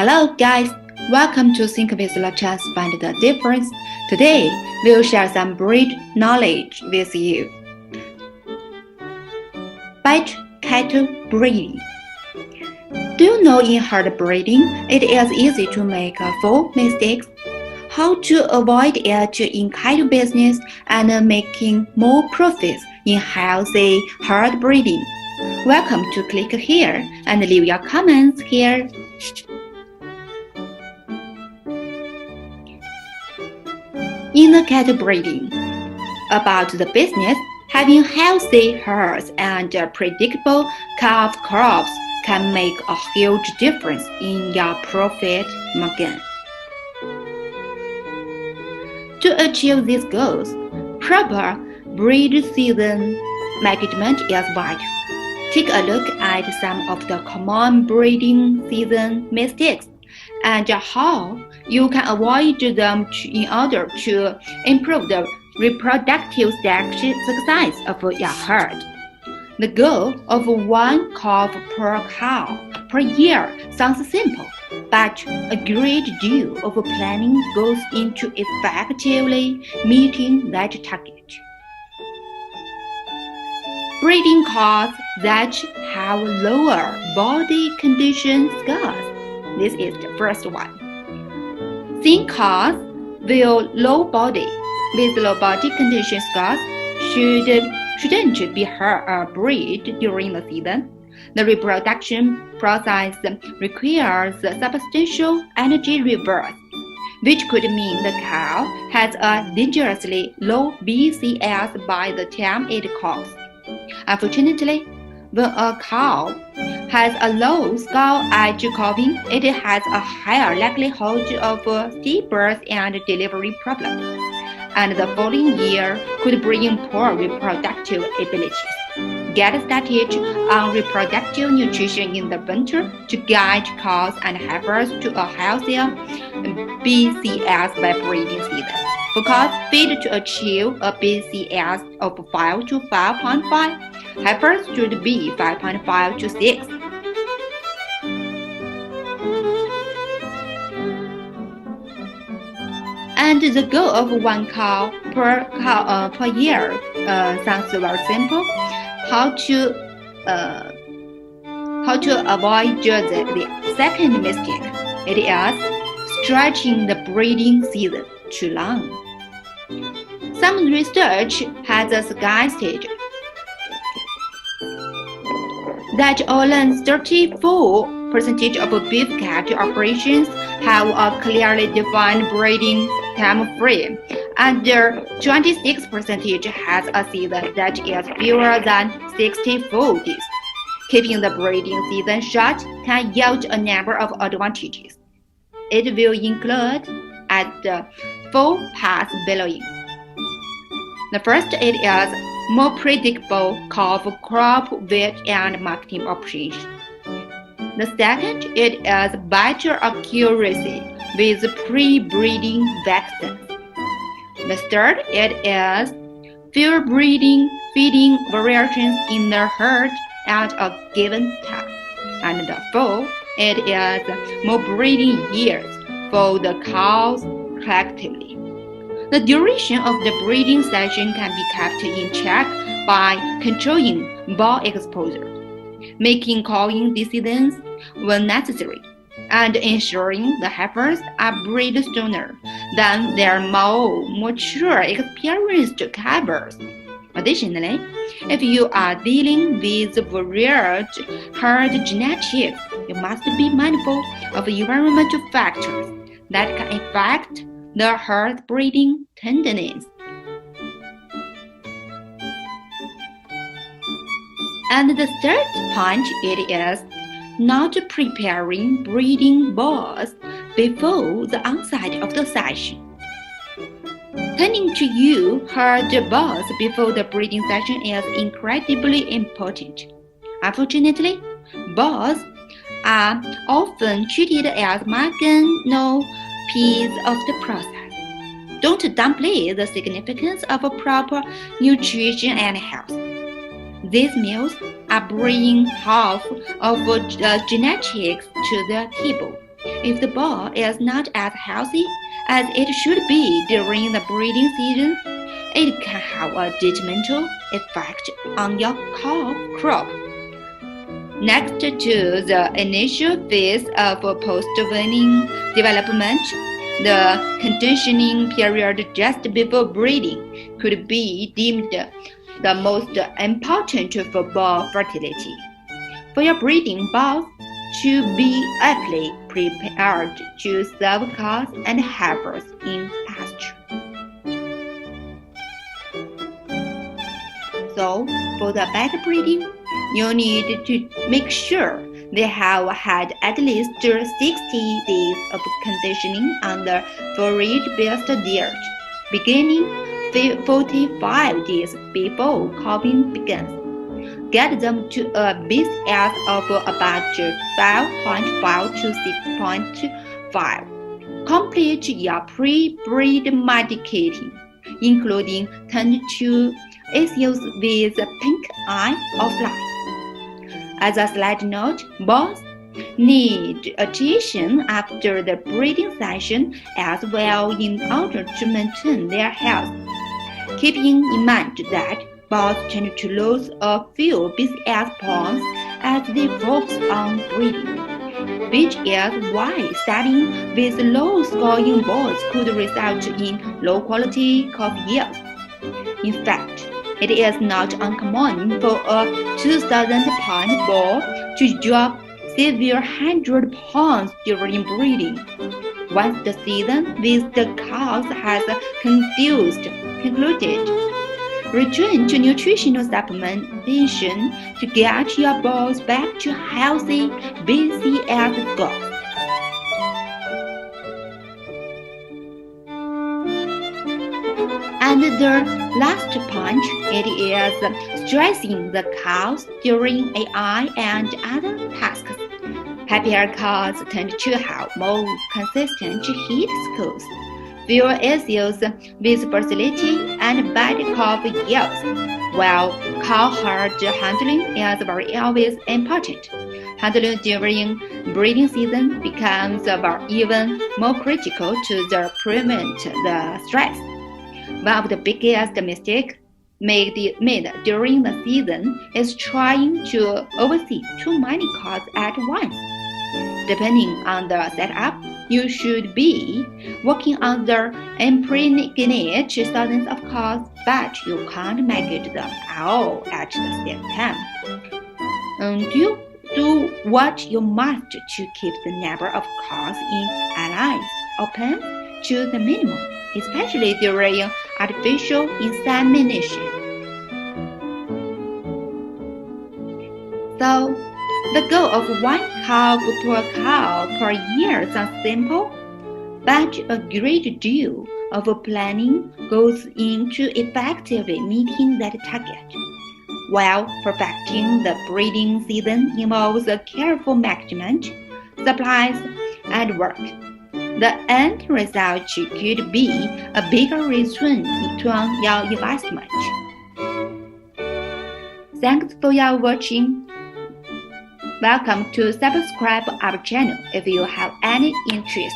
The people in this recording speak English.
Hello guys, welcome to Think with Let's Find the Difference. Today, we'll share some breed knowledge with you. Batch cattle breeding. Do you know in herd breeding, it is easy to make 4 mistakes? How to avoid it in cattle business and making more profits in healthy herd breeding? Welcome to click here and leave your comments here. In the cattle breeding, about the business, having healthy herds and predictable calf crops can make a huge difference in your profit margin. To achieve these goals, proper breed season management is vital. Take a look at some of the common breeding season mistakes and how you can avoid them in order to improve the reproductive success of your herd. The goal of 1 calf per cow per year sounds simple, but a great deal of planning goes into effectively meeting that target. Breeding cows that have lower body condition scores. This is the first one. Thin cows with low body condition scores shouldn't be bred during the season. The reproduction process requires substantial energy reverse, which could mean the cow has a dangerously low BCS by the time it calves. Unfortunately, when a cow has a low score at calving, it has a higher likelihood of stillbirth and delivery problems, and the following year could bring poor reproductive abilities. Get started on reproductive nutrition in the winter to guide cows and heifers to a healthier BCS by breeding season. For cows feed to achieve a BCS of 5 to 5.5, heifers should be 5.5 to 6. And the goal of 1 cow per year sounds very simple. How to avoid the second mistake? It is stretching the breeding season too long. Some research has suggested that only 34% of beef cattle operations have a clearly defined breeding time frame, and 26% has a season that is fewer than 64 days. Keeping the breeding season short can yield a number of advantages. It will include the 4 paths below. The first, it is more predictable calf crop weight and marketing operations. The second, it is better accuracy with pre-breeding vaccines. The third, it is fewer feeding variations in the herd at a given time. And the fourth, it is more breeding years for the cows collectively. The duration of the breeding session can be kept in check by controlling ball exposure, making calving decisions when necessary, and ensuring the heifers are bred sooner than their more mature, experienced calvers. Additionally, if you are dealing with varied herd genetics, you must be mindful of environmental factors that can affect the herd breeding tendencies. And the third point, it is not preparing breeding balls before the onset of the session. Tending to your herd balls before the breeding session is incredibly important. Unfortunately, balls are often treated as marginal piece of the process. Don't downplay the significance of proper nutrition and health. These meals are bringing half of genetics to the table, If the ball is not as healthy as it should be during the breeding season, it can have a detrimental effect on your crop. Next to the initial phase of post-weaning development, the conditioning period just before breeding could be deemed the most important for ball fertility. For your breeding balls to be aptly prepared to serve cows and heifers in pasture. So, for the better breeding, you need to make sure they have had at least 60 days of conditioning on the forage-based diet, beginning 45 days before calving begins. Get them to a BCS of about 5.5 to 6.5. Complete your pre-breed medicating, including 10 to issues with pink eye or flies. As a slight note, balls need attention after the breeding session as well in order to maintain their health. Keeping in mind that balls tend to lose a few BCS points as they focus on breeding, which is why starting with low-scoring balls could result in low-quality calf yields. In fact, it is not uncommon for a 2,000-pound ball to drop several 100 pounds during breeding. Once the season with the cows has concluded, return to nutritional supplementation to get your balls back to healthy BCS scores. And the last point, it is stressing the cows during AI and other tasks. Happier cows tend to have more consistent heat scores, fewer issues with fertility, and better calf yields, while cow herd handling is very always important. Handling during breeding season becomes even more critical to prevent the stress. One of the biggest mistakes made during the season is trying to oversee too many cows at once. Depending on the setup, you should be working on the impregnate thousands of cows, but you can't manage them all at the same time. You do what you must to keep the number of cows in alliance or pens to the minimum, especially during artificial insemination. So, the goal of one calf per cow per year sounds simple, but a great deal of planning goes into effectively meeting that target. While perfecting the breeding season involves a careful management, supplies, and work, the end result could be a bigger return on your investment. Thanks for your watching. Welcome to subscribe our channel if you have any interest.